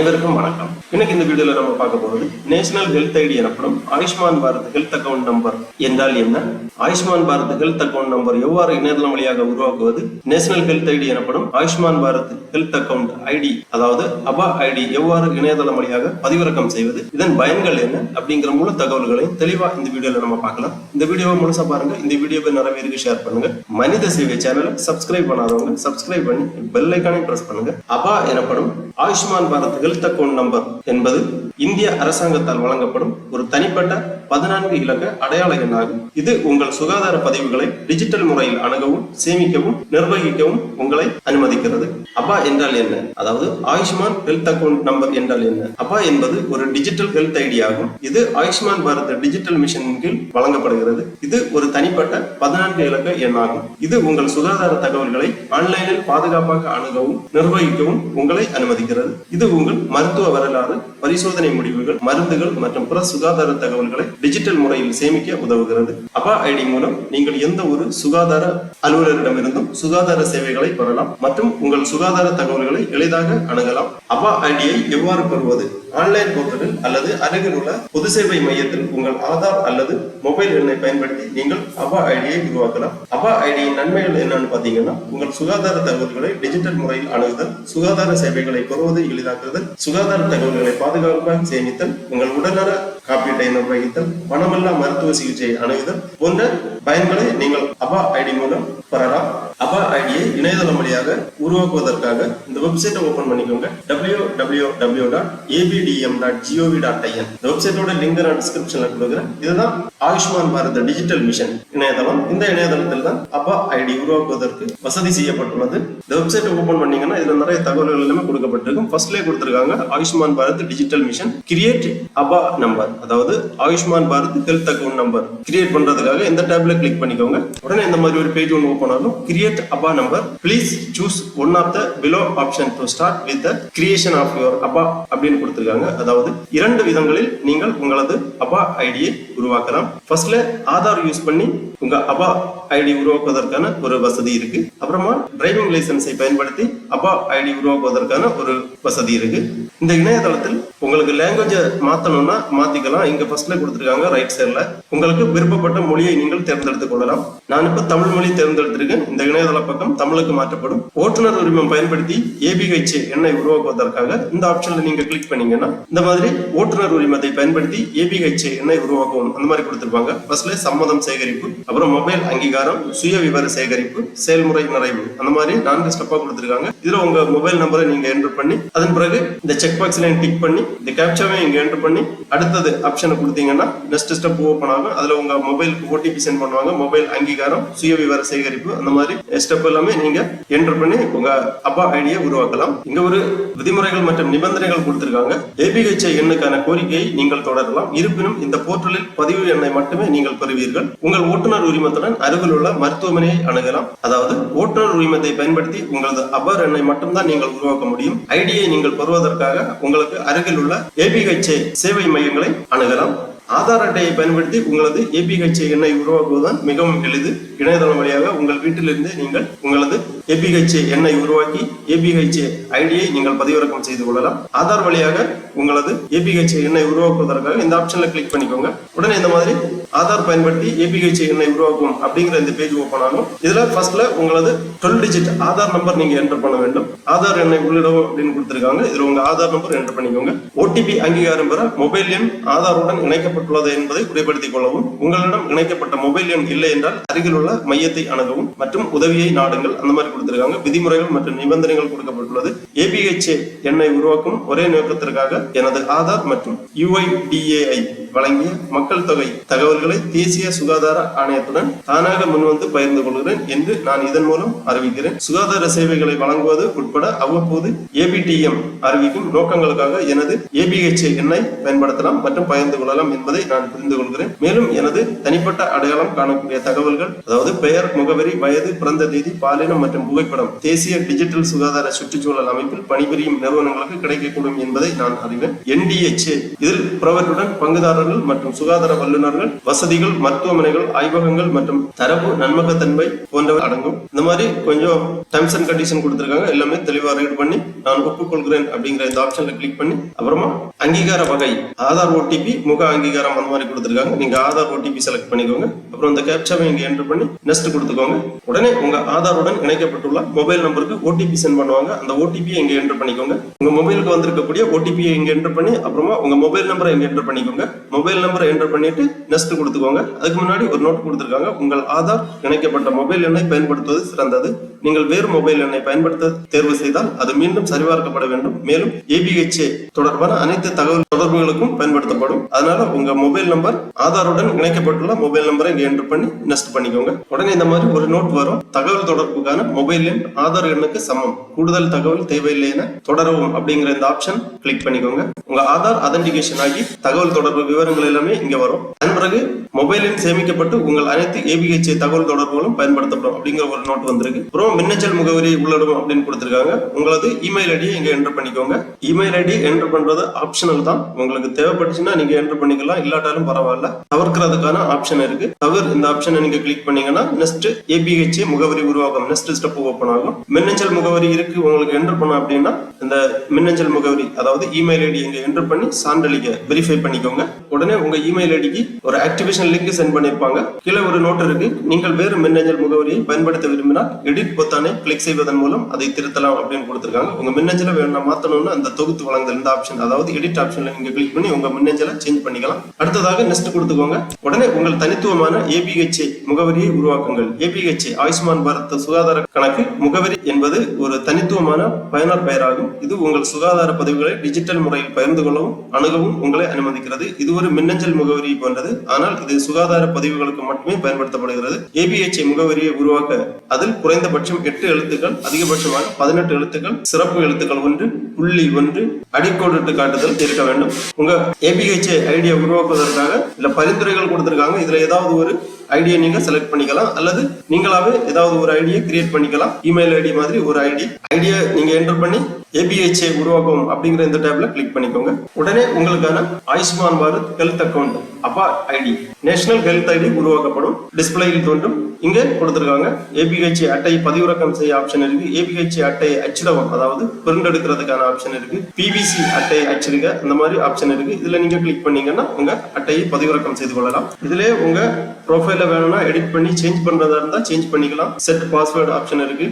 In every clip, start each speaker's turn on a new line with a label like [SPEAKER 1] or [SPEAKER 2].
[SPEAKER 1] அனைவருக்கும் வணக்கம். இன்னைக்கு இந்த வீடியோல நம்ம பார்க்க போறது நேஷனல் ஹெல்த் ஐடி எனப்படும் Ayushman Bharat health account number என்றால் என்ன, Ayushman Bharat health account number எவ்வாறு இணையதளம் வழியாக உருவாக்குவது, நேஷனல் ஹெல்த் ஐடி எனப்படும் Ayushman Bharat health account ID அதாவது அபா ஐடி எவ்வாறு இணையதளம் வழியாக பதிவிறக்கம் செய்வது, இதன் பயன்கள் என்ன அப்படிங்கிற முழு தகவல்களையும் தெளிவா இந்த வீடியோல நம்ம பார்க்கலாம். இந்த வீடியோவை முழுசா பாருங்க. இந்த வீடியோவை நிறைய பேருக்கு ஷேர் பண்ணுங்க. மனித சேவை சேனலை சப்ஸ்கிரைப் பண்ணாதவங்க சப்ஸ்கிரைப் பண்ணி பெல் ஐகானை பிரஸ் பண்ணுங்க. அபா எனப்படும் Ayushman Bharat health account number என்பது இந்திய அரசாங்கத்தால் வழங்கப்படும் ஒரு தனிப்பட்ட 14 இலக்க அடையாள எண்ணாகும். இது உங்கள் சுகாதார பதிவுகளை டிஜிட்டல் முறையில் அணுகவும் சேமிக்கவும் நிர்வகிக்கவும் உங்களை அனுமதிக்கிறது. அபா என்றால் என்ன, அதாவது ஆயுஷ்மான் ஹெல்த் அக்கவுண்ட் நம்பர் என்றால் என்ன? அபா என்பது ஒரு டிஜிட்டல் ஹெல்த் ஐடி ஆகும். இது ஆயுஷ்மான் பாரத் டிஜிட்டல் மிஷனின் கீழ் வழங்கப்படுகிறது. இது ஒரு தனிப்பட்ட 14 இலக்க எண்ணாகும். இது உங்கள் சுகாதார தகவல்களை ஆன்லைனில் பாதுகாப்பாக அணுகவும் நிர்வகிக்கவும் உங்களை அனுமதிக்கிறது. இது உங்கள் மருத்துவ வரலாறு, பரிசோதனை முடிவுகள், மருந்துகள் மற்றும் பிற சுகாதார தகவல்களை டிஜிட்டல் முறையில் சேமிக்க உதவுகிறது. அபா ஐடி மூலம் நீங்கள் எந்த ஒரு சுகாதார அலுவலரிடமிருந்தும் சுகாதார சேவைகளை பெறலாம் மற்றும் உங்கள் சுகாதார தகவல்களை எளிதாக அணுகலாம். அபா ஐடியை எவ்வாறு பெறுவது? ஆன்லைன் போர்ட்டலில் அல்லது அருகில் உள்ள பொது சேவை மையத்தில் உங்கள் ஆதார் அல்லது மொபைல் எண்ணை பயன்படுத்தி நீங்கள் அபா ஐடியை உருவாக்கலாம். அபா ஐடியின் நன்மைகள் என்னன்னு பாத்தீங்கன்னா, உங்கள் சுகாதார தகவல்களை டிஜிட்டல் முறையில் அணுகுதல், சுகாதார சேவைகளை பெறுவதை எளிதாக்குதல், சுகாதார தகவல்களை பாதுகாப்பாக சேமித்தல், உங்கள் உடல்நல காப்பீட்டை நிர்வகித்தல், பணமில்லா மருத்துவ சிகிச்சையை அணுகுதல் போன்ற பயன்களை நீங்கள் அபா ஐடி மூலம் பெறலாம். அபா ஐடியை இணையதளம் வழியாக உருவாக்குவதற்காக இந்த வெப்சைட்டை ஓபன் பண்ணிக்கோங்க. www.abdm.gov.in. இந்த வெப்சைட்டோட லிங்க் நான் டிஸ்கிரிப்ஷன்ல கொடுக்குறேன். இதுதான் ஆயுஷ்மான் பாரத் டிஜிட்டல் மிஷன் இணையதளம். இந்த இணையதளத்தில் தான் அபா ஐடி உருவாக்குவதற்கு வசதி செய்யப்பட்டுள்ளது. இந்த வெப்சைட்டை ஓபன் பண்ணீங்கன்னா இதுல நிறைய தகவல்கள் எல்லாமே கொடுக்கப்பட்டிருக்கும். ஃபர்ஸ்ட்லேயே கொடுத்திருக்காங்க Ayushman Bharat digital mission create ABHA number, அதாவது Ayushman Bharat health account number create பண்றதுக்காக இந்த டேப்ல கிளிக் பண்ணிக்கோங்க. உடனே இந்த மாதிரி ஒரு பேஜ் ஒன்று ஓபன் ஆகும். Create ABHA number, please choose one of the below option to start with the creation of your ABHA அப்படின்னு கொடுத்திருக்காங்க. அதாவது 2 விதங்களில் நீங்கள் உங்களது அபா ஐடியை உருவாக்கலாம். ஃபர்ஸ்ட்ல ஆதார் யூஸ் பண்ணி உங்க அபா ஐடி உருவாக்குவதற்கான ஒரு வசதி இருக்கு. அப்புறமா டிரைவிங் லைசன்ஸை பயன்படுத்தி அபா ஐடி உருவாக்குவதற்கான ஒரு வசதி இருக்கு. இந்த இணையதளத்தில் உங்களுக்கு லாங்குவேஜ் மாத்தணும்னா மாத்திக்கலாம். இங்க ஃபர்ஸ்ட்ல கொடுத்திருக்காங்க ரைட் சைட்ல. உங்களுக்கு விருப்பப்பட்ட மொழியை நீங்கள் தேர்ந்தெடுத்துக் கொள்ளலாம். நான் இப்ப தமிழ் மொழி தேர்ந்தெடுத்திருக்கேன். இந்த இணையதள பக்கம் தமிழுக்கு மாற்றப்படும். ஓட்டுநர் உரிமம் பயன்படுத்தி ABH எண்ணை உருவாக்குவதற்காக இந்த ஆப்ஷன்ல நீங்க கிளிக் பண்ணீங்கன்னா இந்த மாதிரி ஓட்டுநர் உரிமத்தை பயன்படுத்தி ABH எண்ணை உருவாக்கவும் அந்த மாதிரி கொடுத்திருப்பாங்க. ஃபர்ஸ்ட்ல சம்மதம் சேகரிப்பு, அப்புறம் மொபைல் அங்கீகாரம், சுய விவர சேகரிப்பு, செயல்முறை நிறைவு, அந்த மாதிரி 4 ஸ்டெப்பா கொடுத்திருக்காங்க. இதுல உங்க மொபைல் நம்பரை நீங்க என்டர் பண்ணி அதன் பிறகு இந்த செக் பாக்ஸ்ல டிக் பண்ணி இந்த கேப்சாவை இங்க என்டர் பண்ணி அடுத்தது ஆப்ஷனை கொடுத்தீங்கன்னா நெக்ஸ்ட் ஸ்டெப் ஓபன் ஆகும். அதுல உங்க மொபைலுக்கு OTP சென்ட் பண்ணுவாங்க. மொபைல் அங்கீகாரம், சுய விவர சேகரிப்பு, அந்த மாதிரி ஸ்டெப் எல்லாமே நீங்க என்டர் பண்ணி உங்க அபா ஐடியை உருவாக்கலாம். இங்க ஒரு விதிமுறைகள் மற்றும் நிபந்தனைகள் கொடுத்திருக்காங்க. ABH எண்ணுக்கான கோரிக்கையை நீங்கள் தொடரலாம். இருப்பினும் இந்த போர்ட்டலில் பதிவு எண்ணை மட்டுமே நீங்கள் பெறுவீர்கள். உங்கள் ஓட்டுநர் உரிமத்துடன் அருகில் உள்ள மருத்துவமனையை அணுகலாம். அதாவது ஓட்டுநர் உரிமத்தை பயன்படுத்தி உங்களது அபார் எண்ணை மட்டும்தான் நீங்கள் உருவாக்க முடியும். ஐடியை நீங்கள் பெறுவதற்காக உங்களுக்கு அருகில் உள்ள ABH சேவை மையங்களை அணுகலாம். ஆதார் அட்டையை பயன்படுத்தி உங்களது ABH எண்ணை உருவாக்குவதுதான் மிகவும் எளிது. இணையதளம் வழியாக உங்கள் வீட்டிலிருந்து நீங்கள் உங்களது ABH எண்ணை உருவாக்கி ABH ஐடியை நீங்கள் பதிவிறக்கம் செய்து கொள்ளலாம். ஆதார் வழியாக உங்களது ABH எண்ணை உருவாக்குவதற்காக இந்த ஆப்ஷன்ல கிளிக் பண்ணிக்கோங்க. உடனே இந்த மாதிரி ஆதார் பயன்படுத்தி ABH எண்ணை உருவாக்கும் அப்படிங்கிற இந்த பேஜ் ஓபன் ஆகும். இதுல ஃபர்ஸ்ட்ல உங்களது 12 டிஜிட் ஆதார் நம்பர் நீங்க என்டர் பண்ண வேண்டும். ஆதார் எண்ணை உள்ளிடவும் அப்படின்னு கொடுத்திருக்காங்க. இதுல உங்க ஆதார் நம்பர் என்டர் பண்ணிக்கோங்க. OTP அங்கீகாரம் பெற மொபைல் எண் ஆதாருடன் இணைக்கப்பட்டுள்ளது என்பதை உறுதிப்படுத்திக் கொள்ளவும். உங்களிடம் இணைக்கப்பட்ட மொபைல் எண் இல்லை என்றால் அருகில் உள்ள மையத்தை அணுகவும் மற்றும் உதவியை நாடுங்கள், அந்த மாதிரி கொடுத்திருக்காங்க. விதிமுறைகள் மற்றும் நிபந்தனைகள் கொடுக்கப்பட்டுள்ளது. ABH எண்ணை உருவாக்கும் ஒரே நோக்கத்திற்காக எனது ஆதார் மற்றும் UIDAI வழங்கிய மக்கள் தொகை தகவல்களை தேசிய சுகாதார ஆணையத்துடன் தானாக முன்வந்து பகிர்ந்து கொள்கிறேன் என்று நான் இதன் மூலம் அறிவிக்கிறேன். சுகாதார சேவைகளை வழங்குவது உட்பட அவ்வப்போது ABTM அறிவிக்கும் நோக்கங்களுக்காக எனது ABH எண்ணை பயன்படுத்தலாம் மற்றும் பகிர்ந்து கொள்ளலாம் என்பதை நான் புரிந்து கொள்கிறேன். மேலும் எனது தனிப்பட்ட அடையாளம் காணக்கூடிய தகவல்கள், அதாவது பெயர், முகவரி, வயது, பிறந்த தேதி, பாலினம் மற்றும் புகைப்படம் தேசிய டிஜிட்டல் சுகாதார சுற்றுச்சூழல் அமைப்பில் பணிபுரியும் நிறுவனங்களுக்கு கிடைக்கக்கூடும் என்பதை நான் அறிவேன். NDHA இதில் பிரைவேட்டுடன் பங்குதாரர் பணியாளர்கள் மற்றும் சுகாதார வல்லுநர்கள், வசதிகள், மருத்துவமனைகள், ஆய்வகங்கள் மற்றும் தரவு நன்மகத்தன்மை போன்றவை அடங்கும். இந்த மாதிரி கொஞ்சம் டெர்ம்ஸ் அண்ட் கண்டிஷன் கொடுத்திருக்காங்க. எல்லாமே தெளிவா ரீட் பண்ணி நான் ஒப்புக்கொள்கிறேன் அப்படிங்கிற இந்த ஆப்ஷன்ல கிளிக் பண்ணி அப்புறமா அங்கீகார வகை ஆதார் ஓடிபி, முக அங்கீகாரம் அந்த மாதிரி கொடுத்திருக்காங்க. நீங்க ஆதார் ஓடிபி செலக்ட் பண்ணிக்கோங்க. அப்புறம் இந்த கேப்சாவை இங்க என்டர் பண்ணி நெக்ஸ்ட் கொடுத்துக்கோங்க. உடனே உங்க ஆதாருடன் இணைக்கப்பட்டுள்ள மொபைல் நம்பருக்கு ஓடிபி சென்ட் பண்ணுவாங்க. அந்த ஓடிபியை இங்க என்டர் பண்ணிக்கோங்க. உங்க மொபைலுக்கு வந்திருக்கக்கூடிய ஓடிபியை இங்க என்டர் பண்ணி அப்புறமா உங்க மொபைல் நம்பரை இங்க என்டர் பண்ணிக்கோங்க. மொபைல் நம்பரை என்டர் பண்ணிட்டு நெக்ஸ்ட் கொடுத்துக்கோங்க. அதுக்கு முன்னாடி ஒரு நோட் கொடுத்திருக்காங்க. உங்கள் ஆதார் இணைக்கப்பட்ட மொபைல் எண்ணை பயன்படுத்துவது சிறந்தது. நீங்கள் வேறு மொபைல் எண்ணை பயன்படுத்த தேர்வு செய்தால் அது மீண்டும் சரிபார்க்கப்பட வேண்டும். மேலும் ABHA தொடர்பான அனைத்து தகவல் தொடர்புகளுக்கும் பயன்படுத்தப்படும். அதனால உங்க மொபைல் நம்பர் ஆதாருடன் இணைக்கப்பட்டுள்ள மொபைல் நம்பரை இங்க என்டர் பண்ணி நெக்ஸ்ட் பண்ணிக்கோங்க. உடனே இந்த மாதிரி ஒரு நோட் வரும். தகவல் தொடர்புக்கான மொபைல் எண் ஆதார் எண்ணுக்கு சமம், கூடுதல் தகவல் தேவையில்லை என தொடரவும் அப்படிங்கிற இந்த ஆப்ஷன் கிளிக் பண்ணிக்கோங்க. உங்க ஆதார் அதென்டிகேஷன் ஆகி தகவல் தொடர்பு விவரங்கள் எல்லாமே இங்க வரும். அதன் பிறகு மொபைல் எண் சேமிக்கப்பட்டு உங்கள் அனைத்து ABHA தகவல் தொடர்புகளும் பயன்படுத்தப்படும் அப்படிங்கிற ஒரு நோட் வந்திருக்கு. அப்புறம் மின்னஞ்சல் முகவரி உள்ளிடும் அப்படின்னு கொடுத்திருக்காங்க. உங்களது இமெயில் ஐடியை இங்க என்டர் பண்ணிக்கோங்க. இமெயில் ஐடி என்டர் பண்றது ஆப்ஷனல் தான். உங்களுக்கு தேவைப்பட்டுச்சுன்னா நீங்க என்டர் பண்ணிக்கலாம், இல்லாட்டாலும் பரவாயில்ல. தவிர்க்கிறதுக்கான ஆப்ஷன் இருக்கு. இந்த ஆப்ஷனை நீங்க கிளிக் பண்ணீங்கன்னா நெக்ஸ்ட் ABHA முகவரி உருவாகும் நெக்ஸ்ட் ஸ்டெப் ஓபன் ஆகும். மின்னஞ்சல் முகவரி இருக்கு உங்களுக்கு என்டர் பண்ண அப்படின்னா இந்த மின்னஞ்சல் முகவரி அதாவது இமெயில் ஐடி இங்க என்டர் பண்ணி சான்றளிக்க வெரிஃபை பண்ணிக்கோங்க. உடனே உங்க இமெயில் ஐடிக்கு ஒரு ஆக்டிவேஷன் லிங்க் சென்ட் பண்ணிருப்பாங்க. கீழே ஒரு நோட் இருக்கு. நீங்கள் வேறு மின்னஞ்சல் முகவரியை பயன்படுத்த விரும்பினால் எடிட் பொத்தானை கிளிக் செய்வதன் மூலம் அதை திருத்தலாம் அப்படின்னு கொடுத்திருக்காங்க. உங்க மின்னஞ்சலை வேணும் மாத்தணும்னு அந்த தொகுத்து வழங்குதல் இந்த ஆப்ஷன் அதாவது எடிட் ஆப்ஷன்ல நீங்க கிளிக் பண்ணி உங்க மின்னஞ்சலை சேஞ்ச் பண்ணிக்கலாம். அடுத்ததாக நெக்ஸ்ட் கொடுத்துக்கோங்க. உடனே உங்கள் தனித்துவமான ABHA முகவரியை உருவாக்குங்கள். ABHA ஆயுஷ்மான் பாரத் சுகாதார கணக்கு முகவரி என்பது ஒரு தனித்துவமான பயனர் பெயராகும். இது உங்கள் சுகாதார பதிவுகளை டிஜிட்டல் முறையில் பகிர்ந்து கொள்ளவும் அணுகவும் உங்களை அனுமதிக்கிறது. இது ஒரு மின்னஞ்சல் முகவரி போன்றது. ஆனால் இது சுகாதார பதிவுகளுக்கு மட்டுமே பயன்படுத்தப்படுகிறது. ABHA முகவரியை உருவாக்க அதில் குறைந்தபட்சம் 8 எழுத்துக்கள், அதிகபட்சமாக 18 எழுத்துக்கள், சிறப்பு எழுத்துக்கள் 1, புள்ளி 1, அடிக்கோடிட்டு காட்டுதல் இருக்க வேண்டும். உங்க ABHA ஐடியா உருவாக்குவதற்காக இல்ல பரிந்துரைகள் கொடுத்திருக்காங்க. இதுல ஏதாவது ஒரு ஐடியா நீங்க செலக்ட் பண்ணிக்கலாம் அல்லது நீங்களாவே ஏதாவது ஒரு ஐடியா கிரியேட் பண்ணிக்கலாம். இமெயில் ஐடி மாதிரி ஒரு ஐடியா நீங்க என்டர் பண்ணி ABHA உருவாக்கும் அப்படிங்கிற இந்த டேப்ல கிளிக் பண்ணிக்கோங்க. உடனே உங்களுக்கான ஆயுஷ்மான் பாரத் ஹெல்த் அக்கௌண்ட் அப்பா ஐடி நேஷனல் ஹெல்த் ஐடி உருவாக்கப்படும். டிஸ்பிளேயில் தோன்றும். இங்க கொடுத்திருக்காங்க ABHA அட்டை பதிவிறக்கம் செய்ய ஆப்ஷன் இருக்கு. ABHA அட்டை அச்சிடவும் அதாவது பிரிண்ட் எடுக்கிறதுக்கான ஆப்ஷன் இருக்கு. PVC அட்டை அச்சிடுக அந்த மாதிரி ஆப்ஷன் இருக்கு. இதுல நீங்க கிளிக் பண்ணீங்கன்னா உங்க அட்டையை பதிவிறக்கம் செய்து கொள்ளலாம். இதுல உங்க ப்ரொஃபைல வேணும்னா எடிட் பண்ணி சேஞ்ச் பண்றதா இருந்தா சேஞ்ச் பண்ணிக்கலாம். செட் பாஸ்வேர்டு ஆப்ஷன் இருக்கு.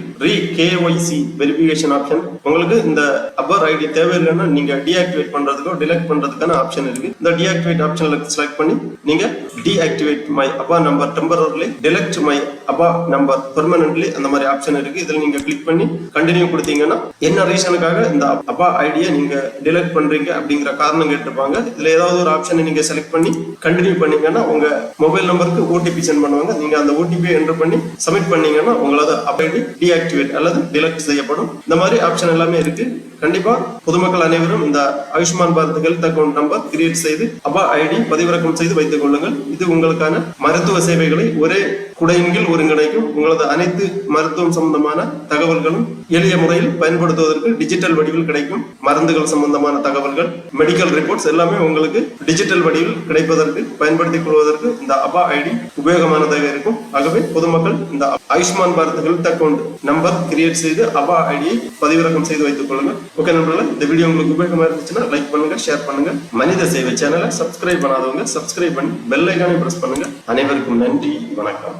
[SPEAKER 1] KYC verification option. உங்களுக்கு இந்த அப்பர் ஐடி தேவையில்லைன்னா நீங்க டீஆக்டிவேட் பண்றதுக்கோ டிலீட் பண்றதுக்கான ஆப்ஷன் இருக்கு. இந்த டீஆக்டிவேட் ஆப்ஷன்ல செலக்ட் பண்ணி நீங்க டீஆக்டிவேட் மை அப்பா நம்பர் டெம்பரரிலி, டிலீட் மை அப்பா நம்பர் பெர்மனன்ட்லி அந்த மாதிரி ஆப்ஷன் இருக்கு. இதுல நீங்க கிளிக் பண்ணி கண்டினியூ கொடுத்தீங்கன்னா என்ன ரீசனுக்காக இந்த அப்பா ஐடியை நீங்க டிலீட் பண்றீங்க அப்படிங்கிற காரணம் கேட்டிருப்பாங்க. இதுல ஏதாவது ஒரு ஆப்ஷனை நீங்க செலக்ட் பண்ணி கண்டினியூ பண்ணீங்கன்னா உங்க மொபைல் நம்பருக்கு OTP சென்ட் பண்ணுவாங்க. நீங்க அந்த OTP என்டர் பண்ணி சப்மிட் பண்ணீங்கன்னா உங்களோட ஐடி டீஆக்டிவேட் அல்லது டிலீட் செய்யப்படும். இந்த மாதிரி ஆப்ஷன் எல்லாமே இருக்கு. கண்டிப்பா பொதுமக்கள் அனைவரும் இந்த Ayushman Bharat health account number create செய்து அப்பா ஐடி பதிவிறக்கம் செய்து வைத்துக் கொள்ளுங்கள். இது உங்களுக்கான மருத்துவ சேவைகளை ஒரே குடையின் கீழ் ஒருங்கிணைக்கும். உங்களது அனைத்து மருத்துவம் சம்பந்தமான தகவல்களும் எளிய முறையில் பயன்படுத்துவதற்கு டிஜிட்டல் வடிவில் கிடைக்கும். மருந்துகள் சம்பந்தமான தகவல்கள், மெடிக்கல் ரிப்போர்ட்ஸ் எல்லாமே உங்களுக்கு டிஜிட்டல் வடிவில் கிடைப்பதற்கு பயன்படுத்திக் கொள்வதற்கு இந்த அப்பா ஐடி உபயோகமானதாக இருக்கும். ஆகவே பொதுமக்கள் இந்த Ayushman Bharat health account number create செய்து அப்பா ஐடியை பதிவிறக்கம் செய்து வைத்துக் கொள்ளுங்கள். ஓகே நண்பர்களே, இந்த வீடியோ உங்களுக்கு உபயோகமா இருந்துச்சுன்னா லைக் பண்ணுங்க, ஷேர் பண்ணுங்க. மனித சேவை சேனலை சப்ஸ்கிரைப் பண்ணாதவங்க சப்ஸ்கிரைப் பண்ணி பெல் ஐகானை பிரஸ் பண்ணுங்க. அனைவருக்கும் நன்றி, வணக்கம்.